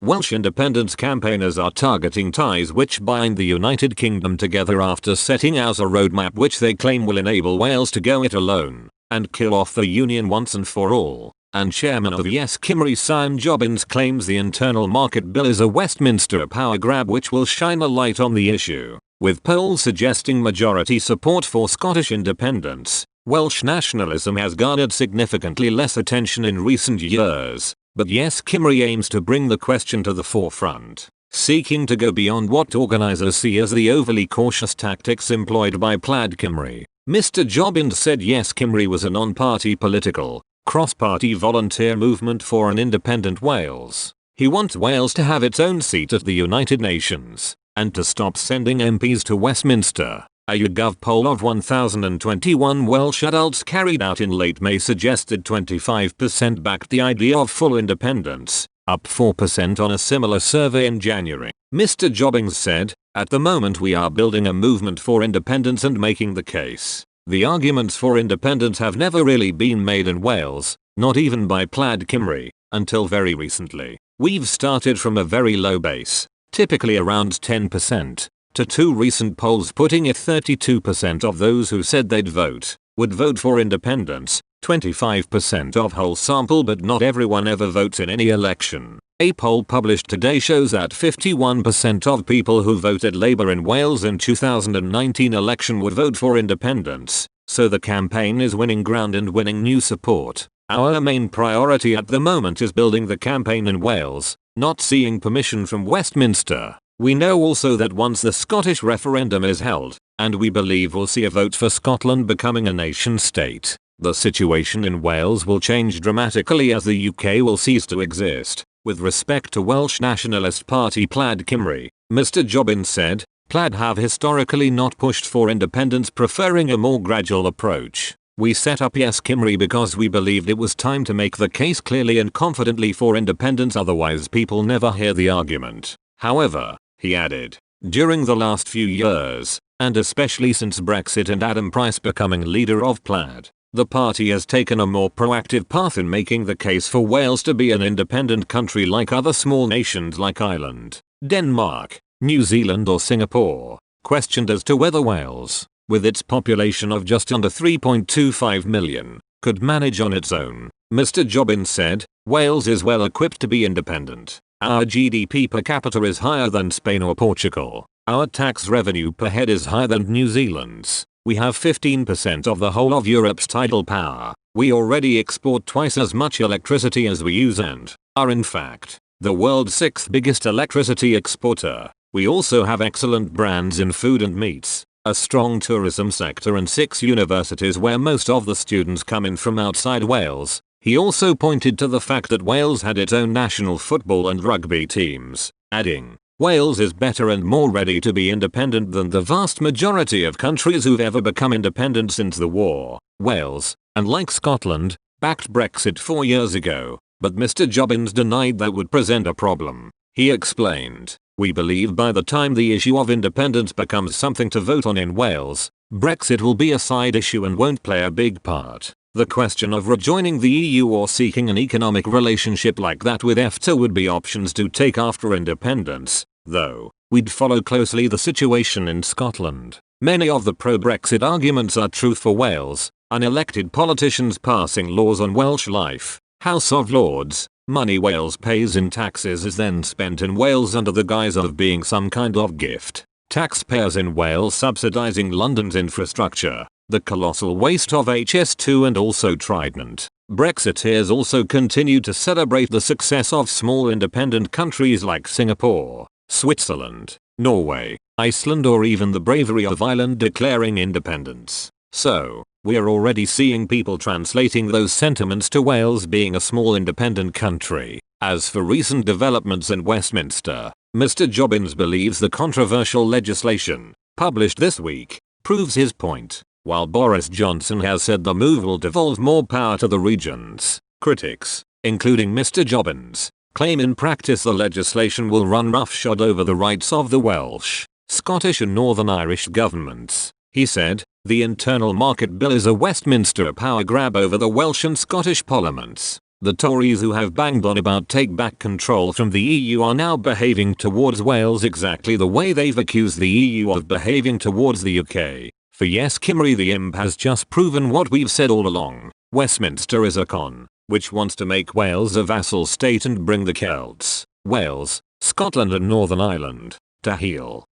Welsh independence campaigners are targeting ties which bind the United Kingdom together after setting out a roadmap which they claim will enable Wales to go it alone and kill off the union once and for all. And chairman of Yes Cymru Simon Jobbins claims the internal market bill is a Westminster power grab which will shine a light on the issue, with polls suggesting majority support for Scottish independence. Welsh nationalism has garnered significantly less attention in recent years, but Yes Cymru aims to bring the question to the forefront, seeking to go beyond what organisers see as the overly cautious tactics employed by Plaid Cymru. Mr. Jobbins said Yes Cymru was a non-party political, cross-party volunteer movement for an independent Wales. He wants Wales to have its own seat at the United Nations, and to stop sending MPs to Westminster. A YouGov poll of 1,021 Welsh adults carried out in late May suggested 25% backed the idea of full independence, up 4% on a similar survey in January. Mr. Jobbins said, "At the moment we are building a movement for independence and making the case. The arguments for independence have never really been made in Wales, not even by Plaid Cymru, until very recently. We've started from a very low base, typically around 10%. To two recent polls putting it 32% of those who said they'd vote would vote for independence, 25% of whole sample, but not everyone ever votes in any election. A poll published today shows that 51% of people who voted Labour in Wales in 2019 election would vote for independence, so the campaign is winning ground and winning new support. Our main priority at the moment is building the campaign in Wales, not seeking permission from Westminster. We know also that once the Scottish referendum is held, and we believe we'll see a vote for Scotland becoming a nation state, the situation in Wales will change dramatically as the UK will cease to exist." With respect to Welsh nationalist party Plaid Cymru, Mr. Jobbins said, "Plaid have historically not pushed for independence, preferring a more gradual approach. We set up Yes Cymru because we believed it was time to make the case clearly and confidently for independence, otherwise people never hear the argument." However, he added, during the last few years, and especially since Brexit and Adam Price becoming leader of Plaid, the party has taken a more proactive path in making the case for Wales to be an independent country like other small nations like Ireland, Denmark, New Zealand or Singapore. Questioned as to whether Wales, with its population of just under 3.25 million, could manage on its own, Mr. Jobbins said, "Wales is well equipped to be independent. Our GDP per capita is higher than Spain or Portugal. Our tax revenue per head is higher than New Zealand's. We have 15% of the whole of Europe's tidal power. We already export twice as much electricity as we use and are in fact the world's 6th biggest electricity exporter. We also have excellent brands in food and meats, a strong tourism sector and 6 universities where most of the students come in from outside Wales." He also pointed to the fact that Wales had its own national football and rugby teams, adding, "Wales is better and more ready to be independent than the vast majority of countries who've ever become independent since the war." Wales, unlike Scotland, backed Brexit 4 years ago, but Mr. Jobbins denied that would present a problem. He explained, "We believe by the time the issue of independence becomes something to vote on in Wales, Brexit will be a side issue and won't play a big part. The question of rejoining the EU or seeking an economic relationship like that with EFTA would be options to take after independence, though we'd follow closely the situation in Scotland. Many of the pro-Brexit arguments are truth for Wales, unelected politicians passing laws on Welsh life, House of Lords, money Wales pays in taxes is then spent in Wales under the guise of being some kind of gift, taxpayers in Wales subsidising London's infrastructure, the colossal waste of HS2 and also Trident." Brexiteers also continue to celebrate the success of small independent countries like Singapore, Switzerland, Norway, Iceland or even the bravery of Ireland declaring independence. So, we're already seeing people translating those sentiments to Wales being a small independent country. As for recent developments in Westminster, Mr. Jobbins believes the controversial legislation, published this week, proves his point. While Boris Johnson has said the move will devolve more power to the regions, critics, including Mr. Jobbins, claim in practice the legislation will run roughshod over the rights of the Welsh, Scottish and Northern Irish governments. He said, "The internal market bill is a Westminster power grab over the Welsh and Scottish parliaments. The Tories who have banged on about take back control from the EU are now behaving towards Wales exactly the way they've accused the EU of behaving towards the UK. For yes, Cymru the imp has just proven what we've said all along. Westminster is a con, which wants to make Wales a vassal state and bring the Celts, Wales, Scotland and Northern Ireland, to heel.